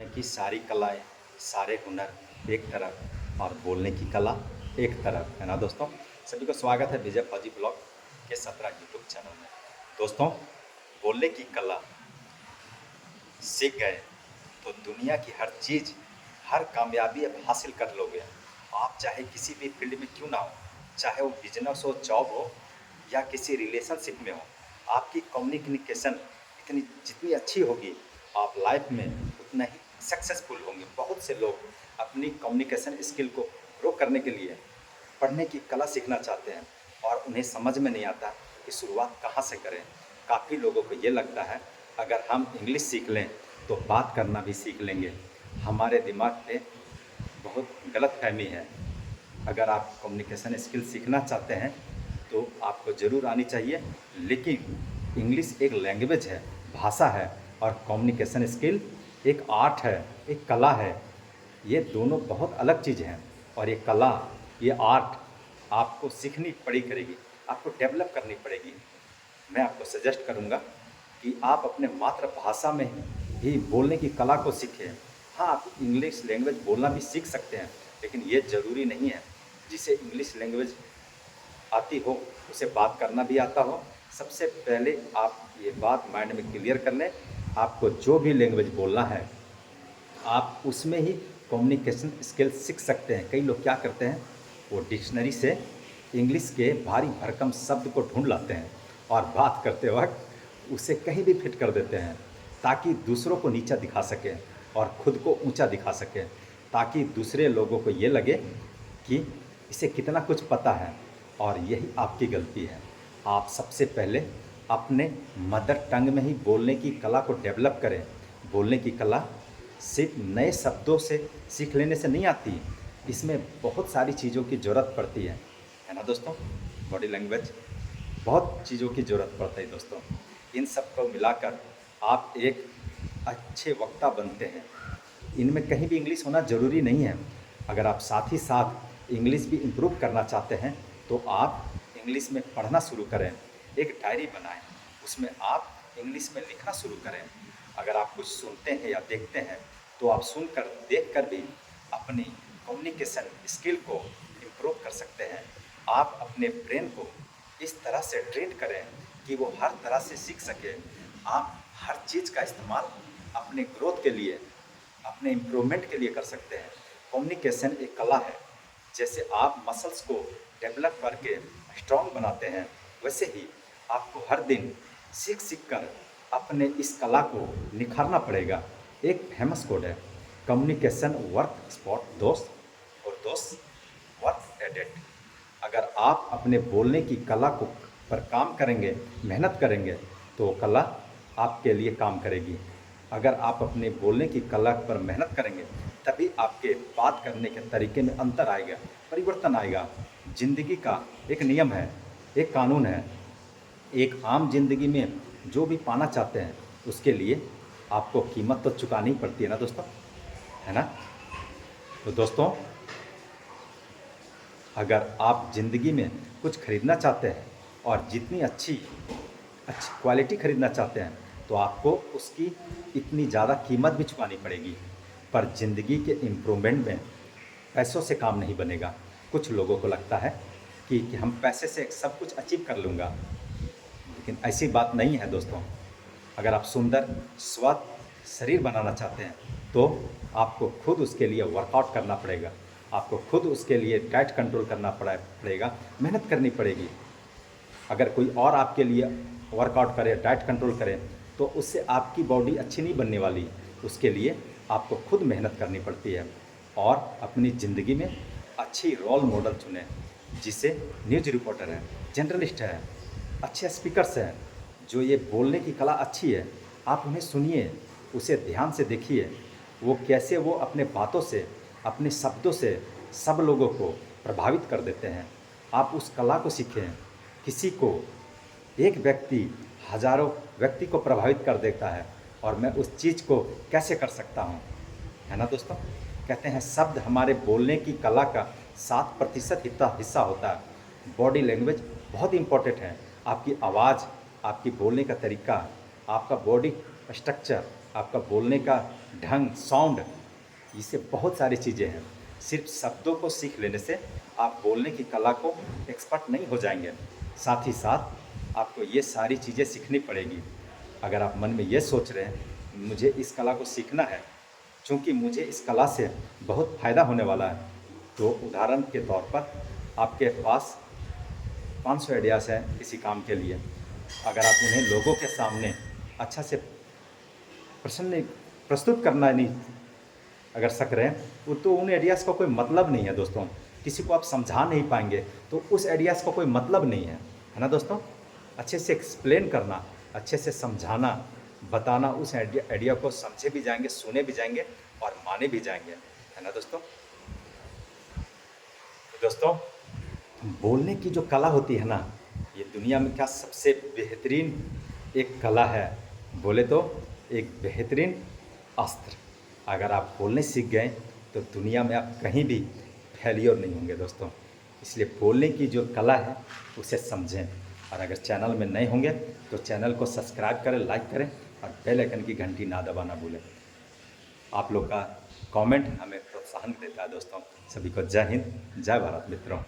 कि सारी कलाएँ, सारे हुनर एक तरफ और बोलने की कला एक तरफ, है ना दोस्तों? सभी को स्वागत है विजय फौजी ब्लॉग के 17 यूट्यूब चैनल में। दोस्तों, बोलने की कला सीख गए तो दुनिया की हर चीज़, हर कामयाबी अब हासिल कर लोगे। आप चाहे किसी भी फील्ड में क्यों ना हो, चाहे वो बिज़नेस हो, जॉब हो या किसी रिलेशनशिप में हो, आपकी कम्युनिकेशन इतनी जितनी अच्छी होगी, आप लाइफ में उतना ही सक्सेसफुल होंगे। बहुत से लोग अपनी कम्युनिकेशन स्किल को ग्रो करने के लिए पढ़ने की कला सीखना चाहते हैं और उन्हें समझ में नहीं आता कि शुरुआत कहाँ से करें। काफ़ी लोगों को ये लगता है अगर हम इंग्लिश सीख लें तो बात करना भी सीख लेंगे। हमारे दिमाग पे बहुत गलतफ़हमी है। अगर आप कम्युनिकेशन स्किल सीखना चाहते हैं तो आपको ज़रूर आनी चाहिए, लेकिन इंग्लिश एक लैंग्वेज है, भाषा है और कम्युनिकेशन स्किल एक आर्ट है, एक कला है। ये दोनों बहुत अलग चीज़ हैं और ये कला, ये आर्ट आपको सीखनी पड़ी करेगी, आपको डेवलप करनी पड़ेगी। मैं आपको सजेस्ट करूँगा कि आप अपने मातृभाषा में ही बोलने की कला को सीखें। हाँ, आप इंग्लिश लैंग्वेज बोलना भी सीख सकते हैं, लेकिन ये ज़रूरी नहीं है जिसे इंग्लिश लैंग्वेज आती हो उसे बात करना भी आता हो। सबसे पहले आप ये बात माइंड में क्लियर कर लें, आपको जो भी लैंग्वेज बोलना है आप उसमें ही कम्युनिकेशन स्किल सीख सकते हैं। कई लोग क्या करते हैं, वो डिक्शनरी से इंग्लिश के भारी भरकम शब्द को ढूंढ लाते हैं और बात करते वक्त उसे कहीं भी फिट कर देते हैं ताकि दूसरों को नीचा दिखा सकें और खुद को ऊंचा दिखा सकें, ताकि दूसरे लोगों को ये लगे कि इसे कितना कुछ पता है। और यही आपकी गलती है। आप सबसे पहले अपने मदर टंग में ही बोलने की कला को डेवलप करें। बोलने की कला सिर्फ नए शब्दों से सीख लेने से नहीं आती, इसमें बहुत सारी चीज़ों की ज़रूरत पड़ती है ना दोस्तों? बॉडी लैंग्वेज, बहुत चीज़ों की ज़रूरत पड़ती है दोस्तों। इन सब को मिलाकर आप एक अच्छे वक्ता बनते हैं। इनमें कहीं भी इंग्लिश होना ज़रूरी नहीं है। अगर आप साथ ही साथ इंग्लिश भी इम्प्रूव करना चाहते हैं तो आप इंग्लिश में पढ़ना शुरू करें, एक डायरी बनाएं, उसमें आप इंग्लिश में लिखना शुरू करें। अगर आप कुछ सुनते हैं या देखते हैं तो आप सुनकर, देखकर भी अपनी कम्युनिकेशन स्किल को इम्प्रूव कर सकते हैं। आप अपने ब्रेन को इस तरह से ट्रेन करें कि वो हर तरह से सीख सके। आप हर चीज़ का इस्तेमाल अपने ग्रोथ के लिए, अपने इम्प्रूवमेंट के लिए कर सकते हैं। कम्युनिकेशन एक कला है। जैसे आप मसल्स को डेवलप करके स्ट्रॉन्ग बनाते हैं, वैसे ही आपको हर दिन सीख सीख कर अपने इस कला को निखारना पड़ेगा। एक फेमस कोड है, कम्युनिकेशन वर्क स्पॉट दोस्त और दोस्त वर्क एडेट। अगर आप अपने बोलने की कला को पर काम करेंगे, मेहनत करेंगे, तो वो कला आपके लिए काम करेगी। अगर आप अपने बोलने की कला पर मेहनत करेंगे तभी आपके बात करने के तरीके में अंतर आएगा, परिवर्तन आएगा। ज़िंदगी का एक नियम है, एक कानून है। एक आम ज़िंदगी में जो भी पाना चाहते हैं उसके लिए आपको कीमत तो चुकानी ही पड़ती है ना दोस्तों, है ना? तो दोस्तों, अगर आप ज़िंदगी में कुछ खरीदना चाहते हैं और जितनी अच्छी क्वालिटी खरीदना चाहते हैं तो आपको उसकी इतनी ज़्यादा कीमत भी चुकानी पड़ेगी। पर ज़िंदगी के इम्प्रूवमेंट में पैसों से काम नहीं बनेगा। कुछ लोगों को लगता है कि हम पैसे से सब कुछ अचीव कर लूँगा, लेकिन ऐसी बात नहीं है दोस्तों। अगर आप सुंदर, स्वस्थ शरीर बनाना चाहते हैं तो आपको खुद उसके लिए वर्कआउट करना पड़ेगा। आपको खुद उसके लिए डाइट कंट्रोल करना पड़ेगा, मेहनत करनी पड़ेगी। अगर कोई और आपके लिए वर्कआउट करे, डाइट कंट्रोल करे, तो उससे आपकी बॉडी अच्छी नहीं बनने वाली। उसके लिए आपको खुद मेहनत करनी पड़ती है और अपनी ज़िंदगी में अच्छी रोल मॉडल चुनें, जिसे न्यूज़ रिपोर्टर है, जर्नलिस्ट है, अच्छे स्पीकर्स हैं, जो ये बोलने की कला अच्छी है, आप उन्हें सुनिए, उसे ध्यान से देखिए, वो कैसे वो अपने बातों से, अपने शब्दों से सब लोगों को प्रभावित कर देते हैं। आप उस कला को सीखें। किसी को एक व्यक्ति हज़ारों व्यक्ति को प्रभावित कर देता है और मैं उस चीज़ को कैसे कर सकता हूँ, है ना दोस्तों? कहते हैं शब्द हमारे बोलने की कला का 7% हिस्सा होता है। बॉडी लैंग्वेज बहुत इम्पोर्टेंट है। आपकी आवाज़, आपकी बोलने का तरीका, आपका बॉडी स्ट्रक्चर, आपका बोलने का ढंग, साउंड, इससे बहुत सारी चीज़ें हैं। सिर्फ शब्दों को सीख लेने से आप बोलने की कला को एक्सपर्ट नहीं हो जाएंगे। साथ ही साथ आपको ये सारी चीज़ें सीखनी पड़ेगी। अगर आप मन में ये सोच रहे हैं मुझे इस कला को सीखना है क्योंकि मुझे इस कला से बहुत फ़ायदा होने वाला है, तो उदाहरण के तौर पर आपके पास 500 आइडियाज़ हैं किसी काम के लिए। अगर आप उन्हें लोगों के सामने अच्छा से प्रसन्न प्रस्तुत करना नहीं अगर सक रहे हैं तो उन आइडियाज़ का कोई मतलब नहीं है दोस्तों। किसी को आप समझा नहीं पाएंगे तो उस आइडियाज़ का कोई मतलब नहीं है ना दोस्तों। अच्छे से एक्सप्लेन करना, अच्छे से समझाना, बताना, उस आइडिया को समझे भी जाएंगे, सुने भी जाएंगे और माने भी जाएंगे, है ना दोस्तों। तो दोस्तों, बोलने की जो कला होती है ना, ये दुनिया में क्या सबसे बेहतरीन एक कला है, बोले तो एक बेहतरीन अस्त्र। अगर आप बोलने सीख गए तो दुनिया में आप कहीं भी फेलियर नहीं होंगे दोस्तों। इसलिए बोलने की जो कला है उसे समझें, और अगर चैनल में नए होंगे तो चैनल को सब्सक्राइब करें, लाइक करें और बेल आइकन की घंटी ना दबाना भूलें। आप लोग का कमेंट हमें प्रोत्साहन देता है दोस्तों। सभी को जय हिंद, जय भारत मित्रों।